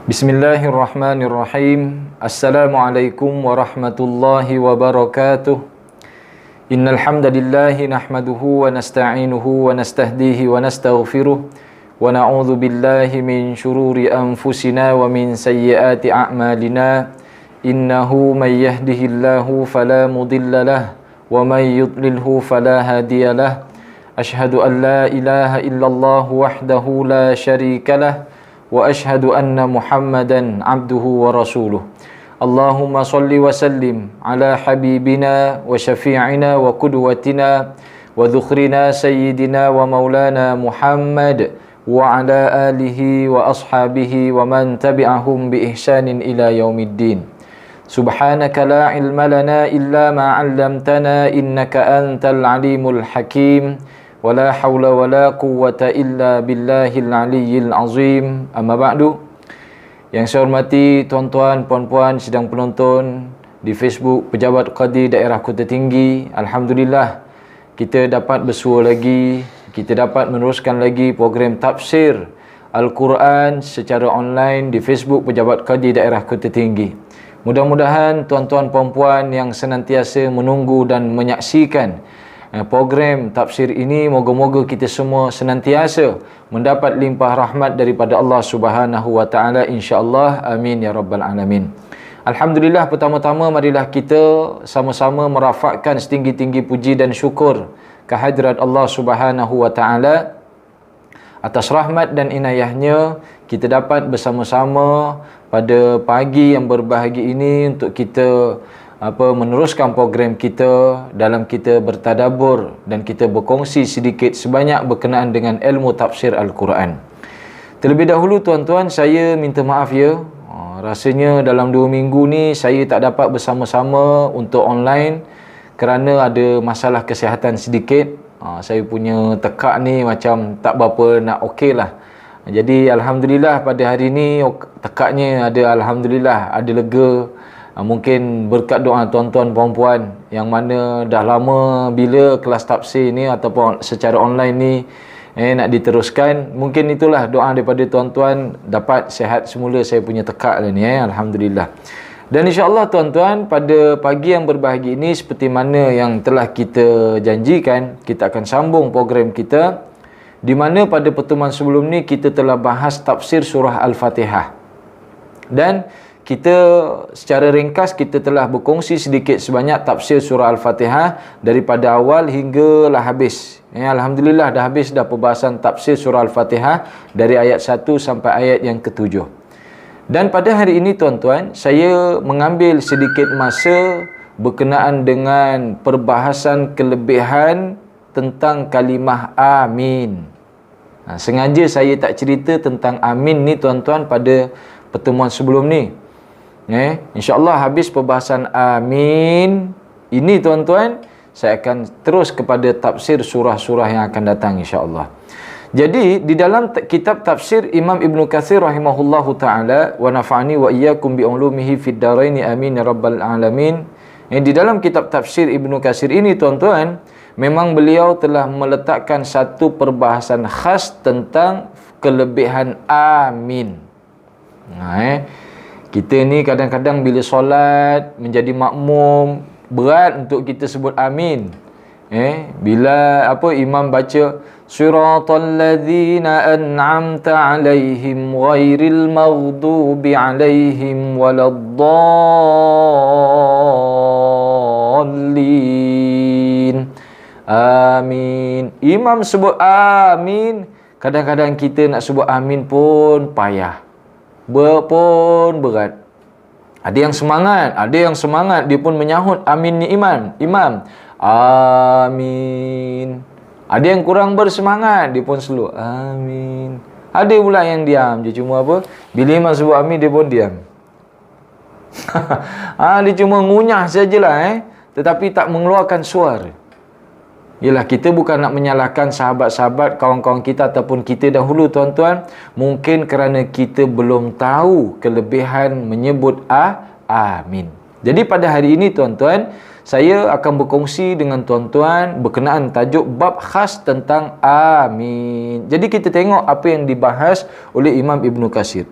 Bismillahirrahmanirrahim. Assalamualaikum warahmatullahi wabarakatuh. Innal hamdalillah nahmaduhu wa nasta'inuhu wa nastahdihi wa nastaghfiruh wa na'udzu billahi min shururi anfusina wa min sayyiati a'malina. Innahu may yahdihillahu fala mudilla lahu wa may yudlilhu fala hadiya lahu. Asyhadu an la ilaha illallah wahdahu la syarika lahu wa ashhadu anna Muhammadan abduhu wa rasuluh. Allahumma salli wa sallim ala habibina wa syafi'ina wa qudwatina wa dhukhrina sayyidina wa maulana Muhammad wa ala alihi wa ashabihi wa man tabi'ahum bi ihsanin ila yaumiddin. Subhanaka la ilma lana illa ma 'allamtana innaka antal alimul hakim. Wala hawla wala quwwata illa billahil aliyyil azim. Amma ba'du. Yang saya hormati tuan-tuan, puan-puan sedang penonton di Facebook Pejabat Qadi Daerah Kota Tinggi. Alhamdulillah kita dapat bersua lagi, kita dapat meneruskan lagi program tafsir Al-Quran secara online di Facebook Pejabat Qadi Daerah Kota Tinggi. Mudah-mudahan tuan-tuan, puan-puan yang senantiasa menunggu dan menyaksikan program tafsir ini, moga-moga kita semua senantiasa mendapat limpah rahmat daripada Allah Subhanahu wa taala, insya-Allah. Amin ya rabbal alamin. Alhamdulillah, pertama-tama marilah kita sama-sama merafakkan setinggi-tinggi puji dan syukur kehadrat Allah Subhanahu wa taala atas rahmat dan inayahnya kita dapat bersama-sama pada pagi yang berbahagia ini untuk kita meneruskan program kita dalam kita bertadabbur dan kita berkongsi sedikit sebanyak berkenaan dengan ilmu tafsir Al-Quran. Terlebih dahulu tuan-tuan, saya minta maaf ya. Rasanya dalam 2 minggu ni saya tak dapat bersama-sama untuk online kerana ada masalah kesihatan sedikit. Saya punya tekak ni macam tak berapa nak okey lah. Jadi Alhamdulillah pada hari ni tekaknya ada, Alhamdulillah ada lega. Mungkin berkat doa tuan-tuan puan-puan yang mana dah lama bila kelas tafsir ni ataupun secara online ni nak diteruskan. Mungkin itulah doa daripada tuan-tuan dapat sihat semula saya punya tekak lah ni. Alhamdulillah. Dan insya-Allah tuan-tuan, pada pagi yang berbahagia ini seperti mana yang telah kita janjikan, kita akan sambung program kita di mana pada pertemuan sebelum ni kita telah bahas tafsir surah Al-Fatihah. Dan kita secara ringkas kita telah berkongsi sedikit sebanyak tafsir surah Al-Fatihah daripada awal hinggalah habis. Alhamdulillah dah habis dah perbahasan tafsir surah Al-Fatihah dari ayat 1 sampai ayat yang ke-7. Dan pada hari ini tuan-tuan, saya mengambil sedikit masa berkenaan dengan perbahasan kelebihan tentang kalimah amin. Sengaja saya tak cerita tentang amin ni tuan-tuan pada pertemuan sebelum ni. InsyaAllah habis perbahasan amin ini tuan-tuan, saya akan terus kepada tafsir surah-surah yang akan datang insyaAllah. Jadi di dalam kitab tafsir Imam Ibn Katsir rahimahullahu ta'ala, wa nafa'ani wa iyyakum bi ulumihi fid daraini amin ya rabbal alamin. Di dalam kitab tafsir Ibn Katsir ini tuan-tuan, memang beliau telah meletakkan satu perbahasan khas tentang kelebihan amin. Kita ni kadang-kadang bila solat menjadi makmum berat untuk kita sebut amin. Bila imam baca siratal ladzina an'amta 'alaihim ghairil maghdubi 'alaihim waladdallin. Amin. Imam sebut amin, kadang-kadang kita nak sebut amin pun payah. Pun berat. Ada yang semangat, dia pun menyahut aminnya imam. Amin. Ada yang kurang bersemangat, dia pun slow. Amin. Ada pula yang diam, dia cuma bila imam sebut amin dia pun diam. Dia cuma ngunyah sajalah tetapi tak mengeluarkan suara. Yalah, kita bukan nak menyalahkan sahabat-sahabat, kawan-kawan kita ataupun kita dahulu tuan-tuan. Mungkin kerana kita belum tahu kelebihan menyebut amin. Jadi pada hari ini tuan-tuan, saya akan berkongsi dengan tuan-tuan berkenaan tajuk bab khas tentang amin. Jadi kita tengok apa yang dibahas oleh Imam Ibn Katsir.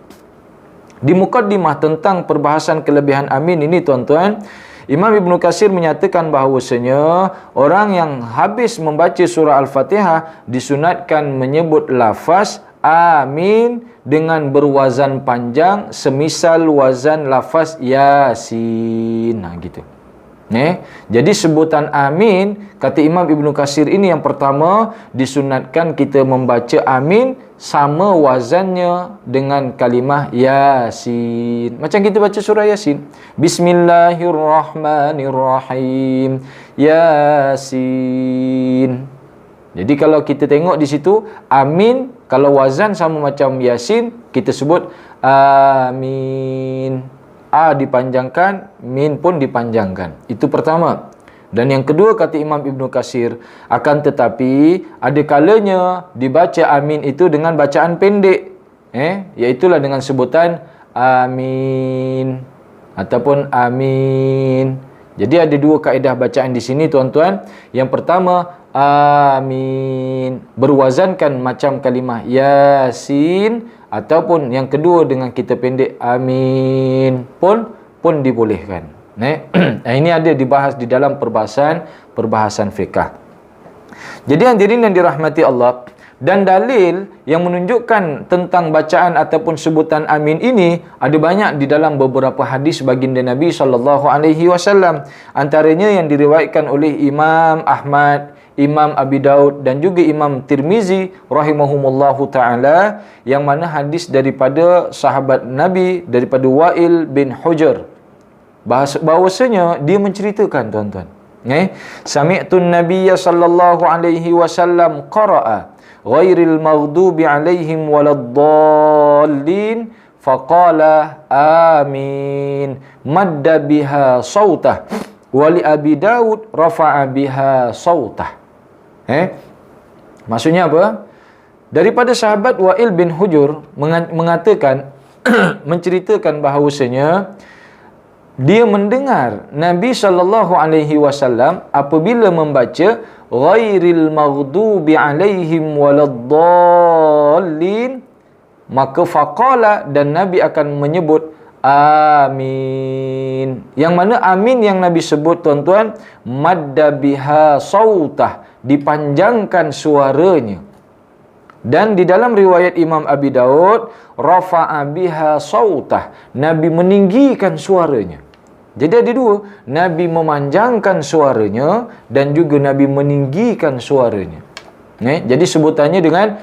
Di mukaddimah tentang perbahasan kelebihan amin ini tuan-tuan, Imam Ibn Katsir menyatakan bahawasanya orang yang habis membaca surah Al-Fatihah disunatkan menyebut lafaz amin dengan berwazan panjang semisal wazan lafaz Yasin. Gitu. Jadi sebutan amin, kata Imam Ibn Katsir ini yang pertama, disunatkan kita membaca amin sama wazannya dengan kalimah Yasin. Macam kita baca surah Yasin. Bismillahirrahmanirrahim. Yasin. Jadi kalau kita tengok di situ, amin, kalau wazan sama macam Yasin, kita sebut amin. A dipanjangkan, min pun dipanjangkan. Itu pertama. Dan yang kedua kata Imam Ibn Katsir, akan tetapi ada kalanya dibaca amin itu dengan bacaan pendek. Iaitulah dengan sebutan amin ataupun amin. Jadi ada dua kaedah bacaan di sini tuan-tuan. Yang pertama amin berwazankan macam kalimah Yasin, ataupun yang kedua dengan kita pendek amin pun dibolehkan. Ini ada dibahas di dalam perbahasan fiqh. Jadi hadirin yang dirahmati Allah, dan dalil yang menunjukkan tentang bacaan ataupun sebutan amin ini ada banyak di dalam beberapa hadis baginda Nabi SAW. Antaranya yang diriwayatkan oleh Imam Ahmad, Imam Abi Daud dan juga Imam Tirmizi rahimahumullahu ta'ala, yang mana hadis daripada sahabat Nabi, daripada Wa'il bin Hujr, bahawasanya dia menceritakan tuan-tuan, sami'tun nabiyya sallallahu alaihi wasallam qara'a ghairil maghdubi alaihim waladdallin faqala amin madda biha sautah wali Abi Daud rafa'a biha sautah. Maksudnya apa? Daripada sahabat Wa'il bin Hujur mengatakan menceritakan bahawasanya dia mendengar Nabi SAW apabila membaca ghairil maghdubi alaihim waladdallin, maka faqala, dan Nabi akan menyebut amin. Yang mana amin yang Nabi sebut tuan-tuan, madda biha sautah, dipanjangkan suaranya. Dan di dalam riwayat Imam Abi Daud, rafa'a biha sautah, Nabi meninggikan suaranya. Jadi ada dua, Nabi memanjangkan suaranya dan juga Nabi meninggikan suaranya. Jadi sebutannya dengan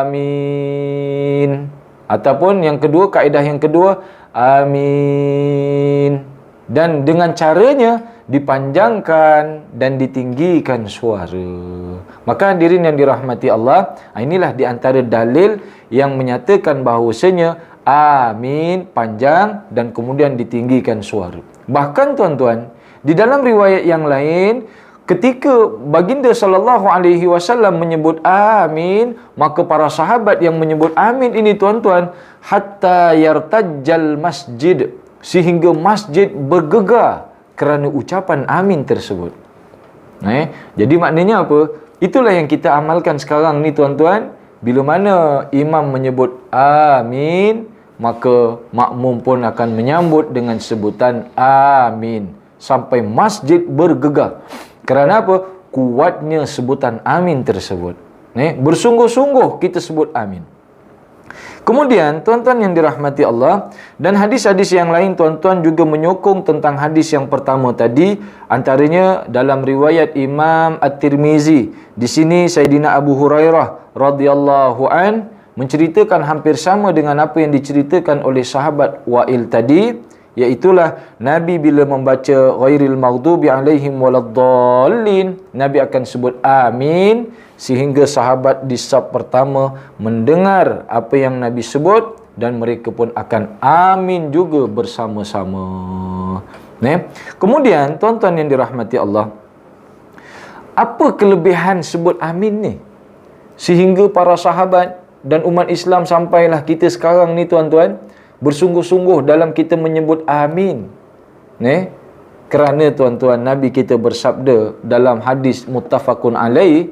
amin. Ataupun yang kedua, kaedah yang kedua, amin. Dan dengan caranya dipanjangkan dan ditinggikan suara. Maka hadirin yang dirahmati Allah, inilah di antara dalil yang menyatakan bahawasanya amin panjang dan kemudian ditinggikan suara. Bahkan tuan-tuan, di dalam riwayat yang lain, ketika baginda sallallahu alaihi wasallam menyebut amin, maka para sahabat yang menyebut amin ini tuan-tuan, hatta yartajjal masjid, sehingga masjid bergegar kerana ucapan amin tersebut. Jadi maknanya apa? Itulah yang kita amalkan sekarang ni tuan-tuan. Bila mana imam menyebut amin, maka makmum pun akan menyambut dengan sebutan amin sampai masjid bergegar. Kerana apa? Kuatnya sebutan amin tersebut. Bersungguh-sungguh kita sebut amin. Kemudian tuan-tuan yang dirahmati Allah, dan hadis-hadis yang lain tuan-tuan juga menyokong tentang hadis yang pertama tadi. Antaranya dalam riwayat Imam At-Tirmizi, di sini Sayyidina Abu Hurairah radhiyallahu an menceritakan hampir sama dengan apa yang diceritakan oleh sahabat Wa'il tadi, iaitulah Nabi bila membaca ghairil maghdubi alaihim waladdallin, Nabi akan sebut amin, sehingga sahabat di saf pertama mendengar apa yang Nabi sebut dan mereka pun akan amin juga bersama-sama. Kemudian tuan-tuan yang dirahmati Allah, apa kelebihan sebut amin ni sehingga para sahabat dan umat Islam sampailah kita sekarang ni tuan-tuan bersungguh-sungguh dalam kita menyebut amin? Kerana tuan-tuan, Nabi kita bersabda dalam hadis muttafaqun alaih,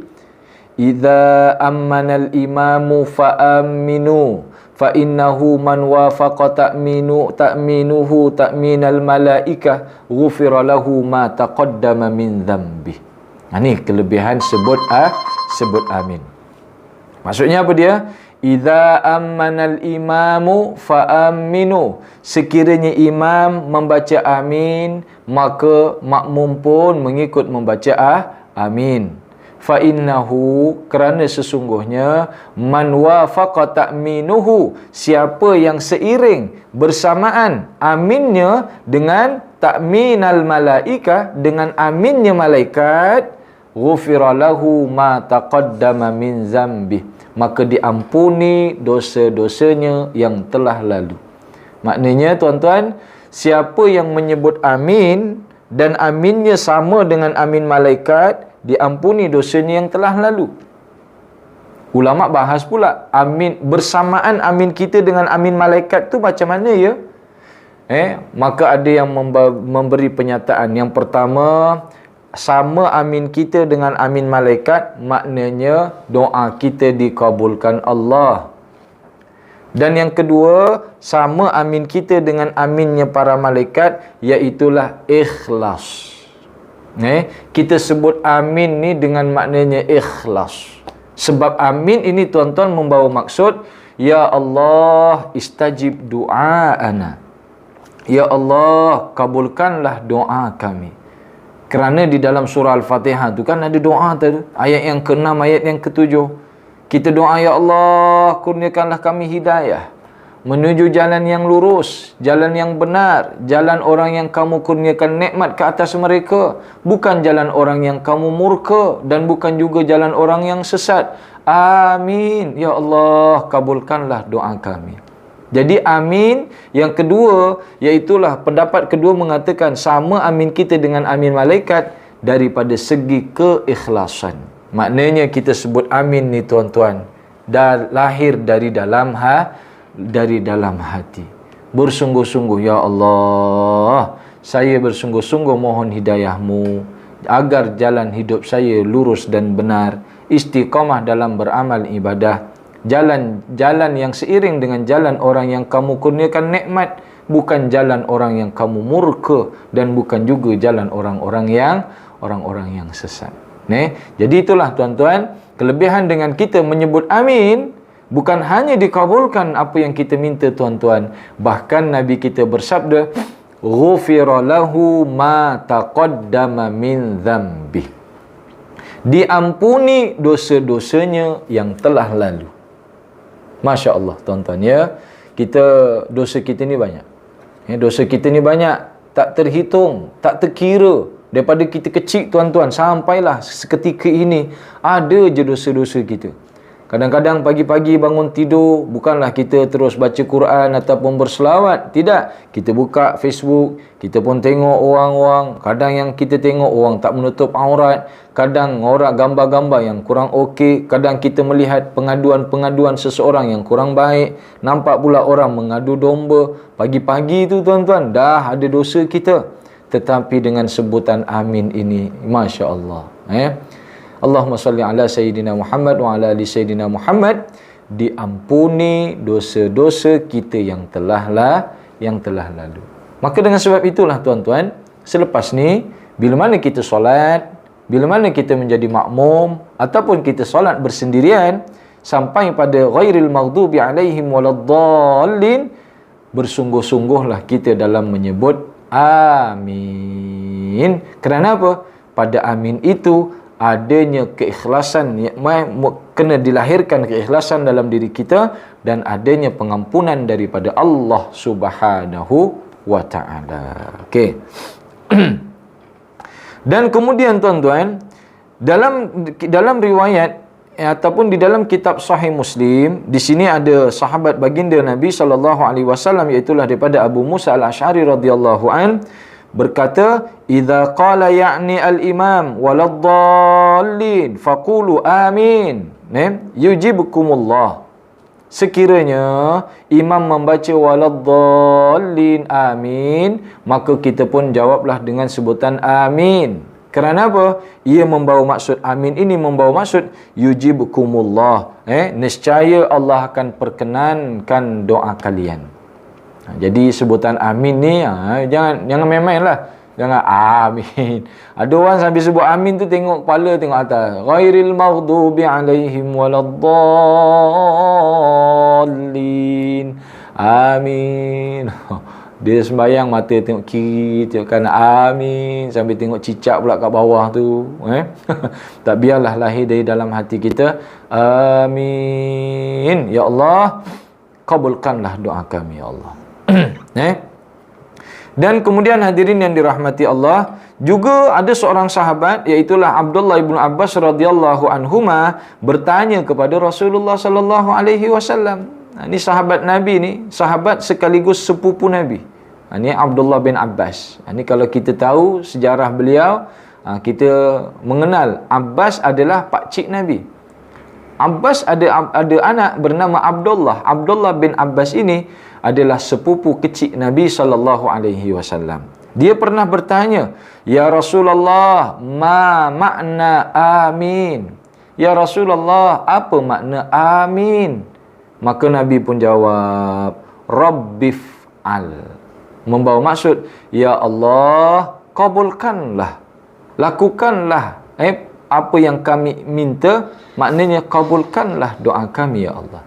idza ammanal imamu fa'aminu fa innahu man wafaqa ta'minuhu ta'minal malaikah ghufira lahu ma taqaddama min dhanbi. Ini kelebihan sebut amin. Maksudnya apa dia? Idza ammanal imamu fa aminu. Sekiranya imam membaca amin, maka makmum pun mengikut membaca amin. Fa innahu, kerana sesungguhnya, man wafaqa ta'minuhu, siapa yang seiring bersamaan aminnya dengan ta'minal malaikah, dengan aminnya malaikat, ghufira lahu ma taqaddama min zambi, maka diampuni dosa-dosanya yang telah lalu. Maknanya tuan-tuan, siapa yang menyebut amin dan aminnya sama dengan amin malaikat, diampuni dosanya yang telah lalu. Ulama bahas pula, amin bersamaan amin kita dengan amin malaikat tu macam mana ya? Maka ada yang memberi penyataan. Yang pertama, sama amin kita dengan amin malaikat, maknanya doa kita dikabulkan Allah. Dan yang kedua, sama amin kita dengan aminnya para malaikat, iaitulah ikhlas. Kita sebut amin ni dengan maknanya ikhlas. Sebab amin ini tuan-tuan membawa maksud, ya Allah istajib du'aana, ya Allah kabulkanlah doa kami. Kerana di dalam surah Al-Fatihah tu kan ada doa tu, ayat yang ke-6, ayat yang ke-7. Kita doa, ya Allah kurniakanlah kami hidayah menuju jalan yang lurus, jalan yang benar, jalan orang yang kamu kurniakan nikmat ke atas mereka, bukan jalan orang yang kamu murka, dan bukan juga jalan orang yang sesat. Amin. Ya Allah kabulkanlah doa kami. Jadi amin yang kedua, iaitulah pendapat kedua mengatakan sama amin kita dengan amin malaikat daripada segi keikhlasan. Maknanya kita sebut amin ni tuan-tuan, dah lahir dari dalam hati. Bersungguh-sungguh, ya Allah, saya bersungguh-sungguh mohon hidayahmu agar jalan hidup saya lurus dan benar, istiqamah dalam beramal ibadah, jalan yang seiring dengan jalan orang yang kamu kurniakan nikmat, bukan jalan orang yang kamu murka, dan bukan juga jalan orang-orang yang sesat. Jadi itulah tuan-tuan, kelebihan dengan kita menyebut amin, bukan hanya dikabulkan apa yang kita minta tuan-tuan, bahkan Nabi kita bersabda, ghufira lahu ma taqaddama min dhanbi, diampuni dosa-dosanya yang telah lalu. Masya Allah tuan-tuan ya, dosa kita ni banyak. Dosa kita ni banyak, tak terhitung, tak terkira. Daripada kita kecil tuan-tuan sampailah seketika ini, ada je dosa-dosa kita. Kadang-kadang pagi-pagi bangun tidur, bukanlah kita terus baca Quran ataupun berselawat. Tidak. Kita buka Facebook, kita pun tengok orang-orang. Kadang yang kita tengok orang tak menutup aurat. Kadang orang gambar-gambar yang kurang okey. Kadang kita melihat pengaduan-pengaduan seseorang yang kurang baik. Nampak pula orang mengadu domba. Pagi-pagi tu tuan-tuan, dah ada dosa kita. Tetapi dengan sebutan amin ini, Masya Allah. Allahumma salli ala Sayyidina Muhammad wa ala ali Sayyidina Muhammad, diampuni dosa-dosa kita yang telah lalu. Maka dengan sebab itulah tuan-tuan, selepas ni bila mana kita solat, bila mana kita menjadi makmum ataupun kita solat bersendirian sampai pada ghairil maghdubi alaihim waladdallin, bersungguh-sungguhlah kita dalam menyebut amin. Kerana apa? Pada amin itu adanya keikhlasan, kena dilahirkan keikhlasan dalam diri kita, dan adanya pengampunan daripada Allah Subhanahu wa ta'ala. Okey. Dan kemudian tuan-tuan, dalam riwayat ataupun di dalam kitab Sahih Muslim, di sini ada sahabat baginda Nabi sallallahu alaihi wasallam, iaitu daripada Abu Musa Al-Asy'ari radhiyallahu an, berkata, idza qala ya'ni al-imam waladdallin faqulu amin, yujibukumullah. Sekiranya imam membaca waladdallin amin, maka kita pun jawablah dengan sebutan amin. Kerana apa? Ia membawa maksud, amin ini membawa maksud yujibukumullah. Nescaya Allah akan perkenankan doa kalian. Jadi sebutan amin ni jangan main-main lah. Jangan amin. Ada orang sambil sebut amin tu tengok kepala, tengok atas. Ghairil maghdubi alaihim waladdallin. Amin. Dia sembahyang mata tengok kiri, tengok kanan, amin, sambil tengok cicak pula kat bawah tu. Tak, biarlah lahir dari dalam hati kita, amin. Ya Allah, kabulkanlah doa kami, ya Allah. Dan kemudian hadirin yang dirahmati Allah, juga ada seorang sahabat, iaitulah Abdullah ibn Abbas radhiyallahu anhuma, bertanya kepada Rasulullah sallallahu alaihi wasallam. Ini sahabat Nabi ni, sahabat sekaligus sepupu Nabi. Ini Abdullah bin Abbas. Ini kalau kita tahu sejarah beliau, kita mengenal Abbas adalah pakcik Nabi. Abbas ada anak bernama Abdullah. Abdullah bin Abbas ini adalah sepupu kecil Nabi sallallahu alaihi wasallam. Dia pernah bertanya, "Ya Rasulullah, ma makna amin?" Ya Rasulullah, apa makna amin? Maka Nabi pun jawab, Rabbif'al. Membawa maksud, ya Allah, kabulkanlah, lakukanlah apa yang kami minta, maknanya kabulkanlah doa kami, ya Allah.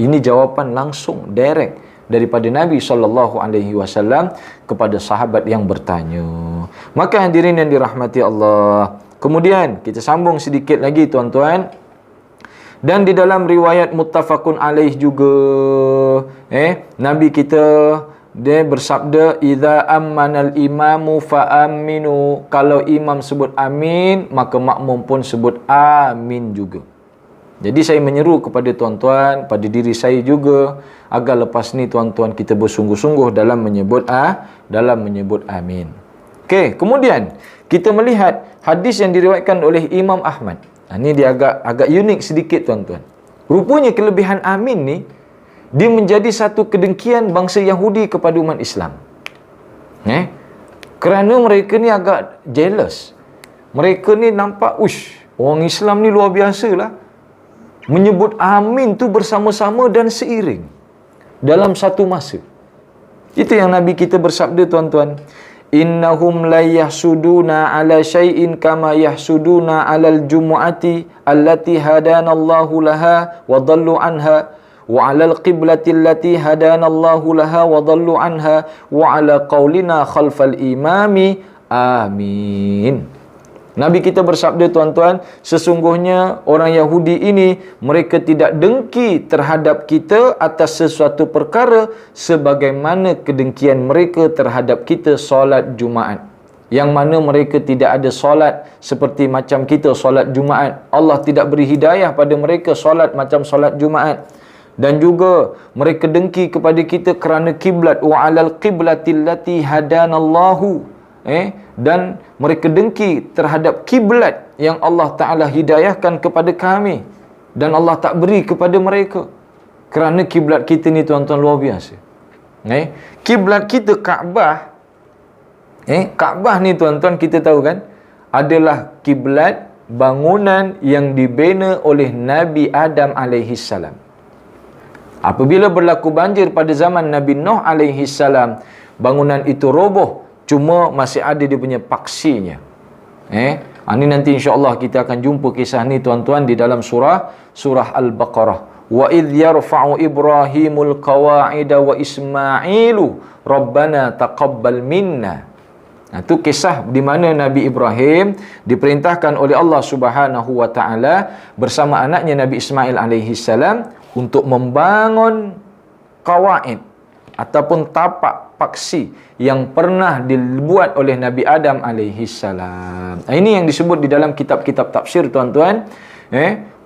Ini jawapan langsung, direct daripada Nabi SAW kepada sahabat yang bertanya. Maka hadirin yang dirahmati Allah, kemudian kita sambung sedikit lagi tuan-tuan. Dan di dalam riwayat muttafaqun alaih juga, Nabi kita dia bersabda, idza ammanal imamu fa aminu. Kalau imam sebut amin, maka makmum pun sebut amin juga. Jadi saya menyeru kepada tuan-tuan, pada diri saya juga, agar lepas ni tuan-tuan kita bersungguh-sungguh dalam menyebut amin. Okey, kemudian kita melihat hadis yang diriwayatkan oleh Imam Ahmad. Ini dia agak unik sedikit tuan-tuan. Rupanya kelebihan amin ni, dia menjadi satu kedengkian bangsa Yahudi kepada umat Islam. Kerana mereka ni agak jealous. Mereka ni nampak, orang Islam ni luar biasa lah. Menyebut amin tu bersama-sama dan seiring dalam satu masa. Itu yang Nabi kita bersabda tuan-tuan. Innahum la yahsuduna ala syai'in kama yahsuduna alal jumu'ati allati hadanallahu laha wa dhallu anha wa alal qiblati allati hadanallahu laha wa dhallu anha wa ala qaulina khalfal imami amin. Nabi kita bersabda tuan-tuan, sesungguhnya orang Yahudi ini mereka tidak dengki terhadap kita atas sesuatu perkara sebagaimana kedengkian mereka terhadap kita solat Jumaat. Yang mana mereka tidak ada solat seperti macam kita solat Jumaat. Allah tidak beri hidayah pada mereka solat macam solat Jumaat. Dan juga mereka dengki kepada kita kerana kiblat, wa alal qiblatil lati hadanallahu. Dan mereka dengki terhadap kiblat yang Allah Ta'ala hidayahkan kepada kami dan Allah tak beri kepada mereka. Kerana kiblat kita ni tuan-tuan luar biasa. Kiblat kita Kaabah. Kaabah ni tuan-tuan kita tahu kan, adalah kiblat bangunan yang dibina oleh Nabi Adam alaihissalam. Apabila berlaku banjir pada zaman Nabi Nuh alaihissalam, bangunan itu roboh. Cuma masih ada dia punya paksinya. Ini nanti insya-Allah kita akan jumpa kisah ni tuan-tuan di dalam surah Al-Baqarah. Wa idh yarfa'u Ibrahimul qawa'ida wa Ismailu Rabbana taqabbal minna. Itu kisah di mana Nabi Ibrahim diperintahkan oleh Allah Subhanahu wa taala bersama anaknya Nabi Ismail alaihi salam untuk membangun qawaid ataupun tapak paksi yang pernah dibuat oleh Nabi Adam alaihi salam. Ini yang disebut di dalam kitab-kitab tafsir tuan-tuan.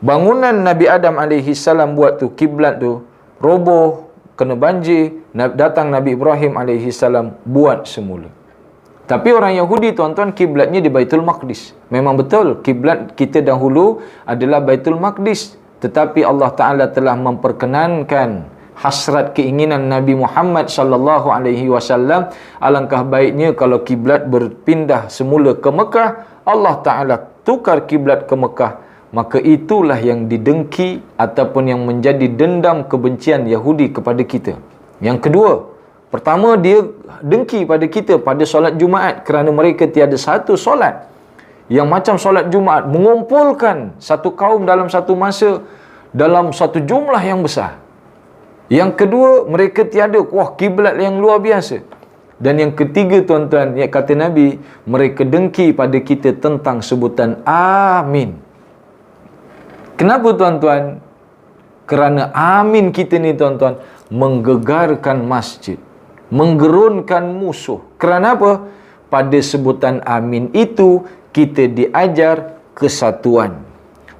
Bangunan Nabi Adam alaihi salam buat tu, kiblat tu roboh, kena banjir, datang Nabi Ibrahim alaihi salam buat semula. Tapi orang Yahudi tuan-tuan kiblatnya di Baitul Maqdis. Memang betul kiblat kita dahulu adalah Baitul Maqdis, tetapi Allah Taala telah memperkenankan hasrat keinginan Nabi Muhammad sallallahu alaihi wasallam, alangkah baiknya kalau kiblat berpindah semula ke Mekah, Allah Taala tukar kiblat ke Mekah, maka itulah yang didengki ataupun yang menjadi dendam kebencian Yahudi kepada kita. Yang kedua, pertama dia dengki pada kita pada solat Jumaat kerana mereka tiada satu solat yang macam solat Jumaat, mengumpulkan satu kaum dalam satu masa, dalam satu jumlah yang besar. Yang kedua, mereka tiada kiblat yang luar biasa. Dan yang ketiga tuan-tuan, yang kata Nabi, mereka dengki pada kita tentang sebutan amin. Kenapa tuan-tuan? Kerana amin kita ni tuan-tuan menggegarkan masjid, menggerunkan musuh. Kerana apa? Pada sebutan amin itu kita diajar kesatuan,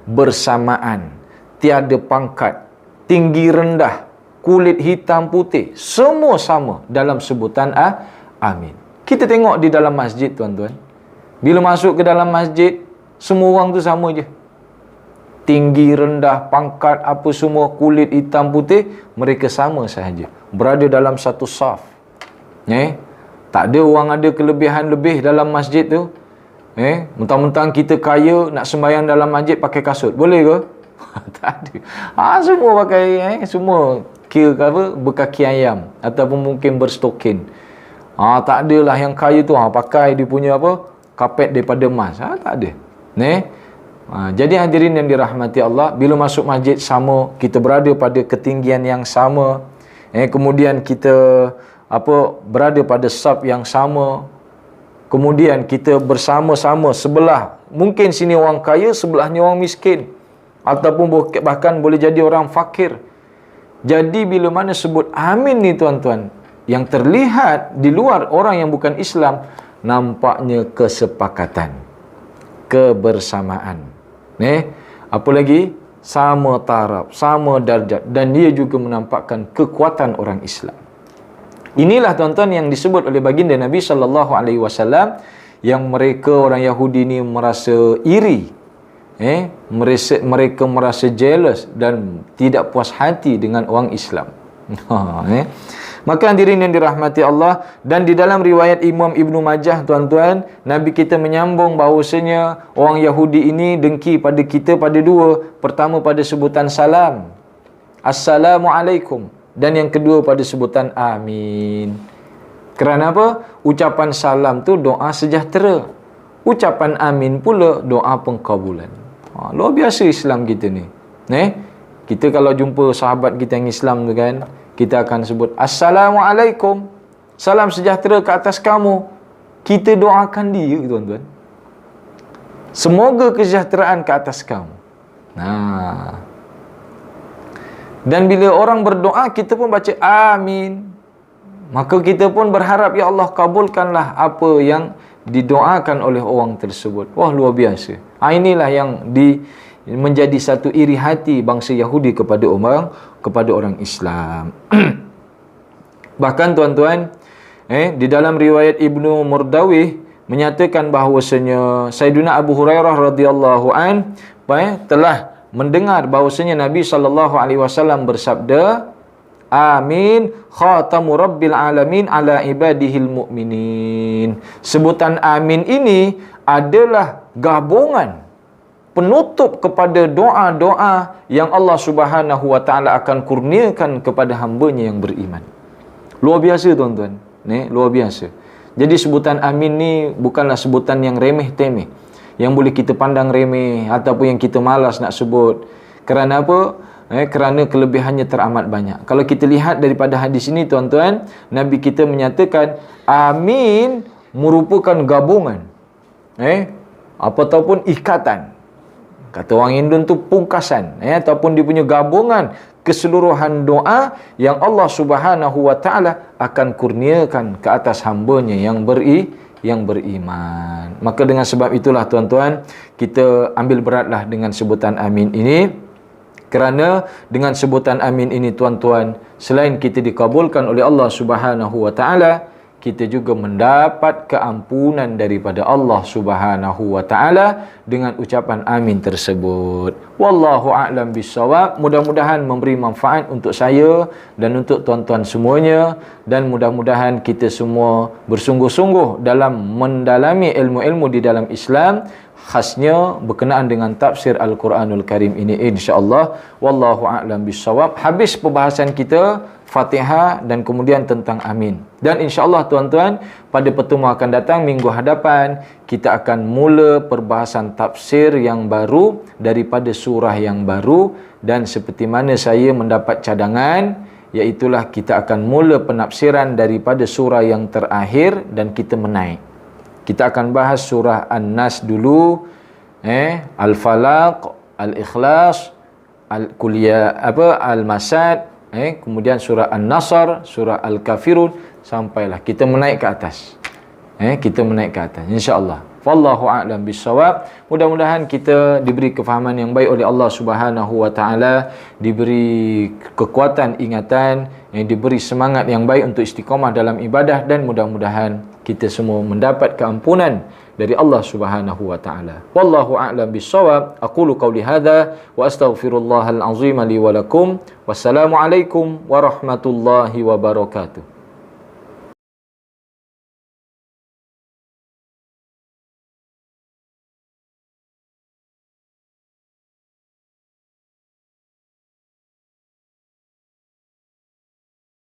bersamaan, tiada pangkat, tinggi rendah, kulit hitam putih, semua sama dalam sebutan amin. Kita tengok di dalam masjid tuan-tuan, bila masuk ke dalam masjid, semua orang tu sama je. Tinggi, rendah, pangkat, apa semua, kulit hitam putih, mereka sama sahaja, berada dalam satu saf. Tak ada orang ada kelebihan lebih dalam masjid tu. Mentang-mentang kita kaya, nak sembahyang dalam masjid pakai kasut, boleh ke? Tak ada. Semua pakai, semua kira apa, berkaki ayam ataupun mungkin berstokin. Tak adalah yang kaya tu pakai dia punya apa, kapet daripada emas. Tak ada. Jadi hadirin yang dirahmati Allah, bila masuk masjid sama, kita berada pada ketinggian yang sama. Kemudian kita berada pada saf yang sama. Kemudian kita bersama-sama, sebelah mungkin sini orang kaya, sebelahnya orang miskin, ataupun bahkan boleh jadi orang fakir. Jadi bila mana sebut amin ni tuan-tuan, yang terlihat di luar orang yang bukan Islam, nampaknya kesepakatan, kebersamaan. Apa lagi? Sama taraf, sama darjat, dan dia juga menampakkan kekuatan orang Islam. Inilah tuan-tuan yang disebut oleh baginda Nabi sallallahu alaihi wasallam, yang mereka orang Yahudi ni merasa iri, mereka merasa jealous dan tidak puas hati dengan orang Islam. Maka hadirin yang dirahmati Allah, dan di dalam riwayat Imam Ibnu Majah tuan-tuan, Nabi kita menyambung bahawasanya orang Yahudi ini dengki pada kita pada dua. Pertama pada sebutan salam, Assalamualaikum, dan yang kedua pada sebutan amin. Kerana apa? Ucapan salam tu doa sejahtera, ucapan amin pula doa pengkabulan. Luar biasa Islam kita ni. Kita kalau jumpa sahabat kita yang Islam tu kan, kita akan sebut Assalamualaikum, salam sejahtera ke atas kamu. Kita doakan dia tuan-tuan, semoga kesejahteraan ke atas kamu. Dan bila orang berdoa, kita pun baca amin. Maka kita pun berharap, ya Allah kabulkanlah apa yang didoakan oleh orang tersebut. Wah, luar biasa. Inilah yang menjadi satu iri hati bangsa Yahudi kepada orang Islam. Bahkan tuan-tuan, di dalam riwayat Ibnu Murdawih menyatakan bahawasanya Sayyidina Abu Hurairah radhiyallahu an telah mendengar bahawasanya Nabi sallallahu alaihi wasallam bersabda, amin khatamu rabbil alamin ala ibadihil mu'minin. Sebutan amin ini adalah gabungan penutup kepada doa-doa yang Allah Subhanahu wa taala akan kurniakan kepada hamba-Nya yang beriman. Luar biasa tuan-tuan, luar biasa. Jadi sebutan amin ni bukanlah sebutan yang remeh-temeh, yang boleh kita pandang remeh ataupun yang kita malas nak sebut. Kerana apa? Kerana kelebihannya teramat banyak. Kalau kita lihat daripada hadis ini tuan-tuan, Nabi kita menyatakan amin merupakan gabungan ataupun ikatan. Kata orang Indon tu pungkasan, ataupun dia punya gabungan keseluruhan doa yang Allah Subhanahu wa taala akan kurniakan ke atas hamba-Nya yang beriman. Maka dengan sebab itulah tuan-tuan, kita ambil beratlah dengan sebutan amin ini. Kerana dengan sebutan amin ini tuan-tuan, selain kita dikabulkan oleh Allah Subhanahu wa taala, kita juga mendapat keampunan daripada Allah Subhanahu wa taala dengan ucapan amin tersebut. Wallahu a'lam bissawab. Mudah-mudahan memberi manfaat untuk saya dan untuk tuan-tuan semuanya, dan mudah-mudahan kita semua bersungguh-sungguh dalam mendalami ilmu-ilmu di dalam Islam, khasnya berkenaan dengan tafsir Al-Quranul Karim ini, insya-Allah. Wallahu a'lam bissawab. Habis perbahasan kita Fatihah dan kemudian tentang amin. Dan insya-Allah tuan-tuan, pada pertemuan akan datang minggu hadapan kita akan mula perbahasan tafsir yang baru daripada surah yang baru, dan seperti mana saya mendapat cadangan, iaitulah kita akan mula penafsiran daripada surah yang terakhir dan kita menaik. Kita akan bahas surah An-Nas dulu, Al-Falaq, Al-Ikhlas, Al-Masad, kemudian surah An-Nasr, surah Al-Kafirun, sampailah kita menaik ke atas. Kita menaik ke atas, insya-Allah. Wallahu a'lam bissawab. Mudah-mudahan kita diberi kefahaman yang baik oleh Allah Subhanahu wa taala, diberi kekuatan ingatan, diberi semangat yang baik untuk istiqamah dalam ibadah, dan mudah-mudahan kita semua mendapat keampunan dari Allah Subhanahu wa taala. Wallahu a'lam bissawab. Aqulu qauli hadza wa astaghfirullahal azim li wa lakum. Wassalamu alaikum warahmatullahi wabarakatuh.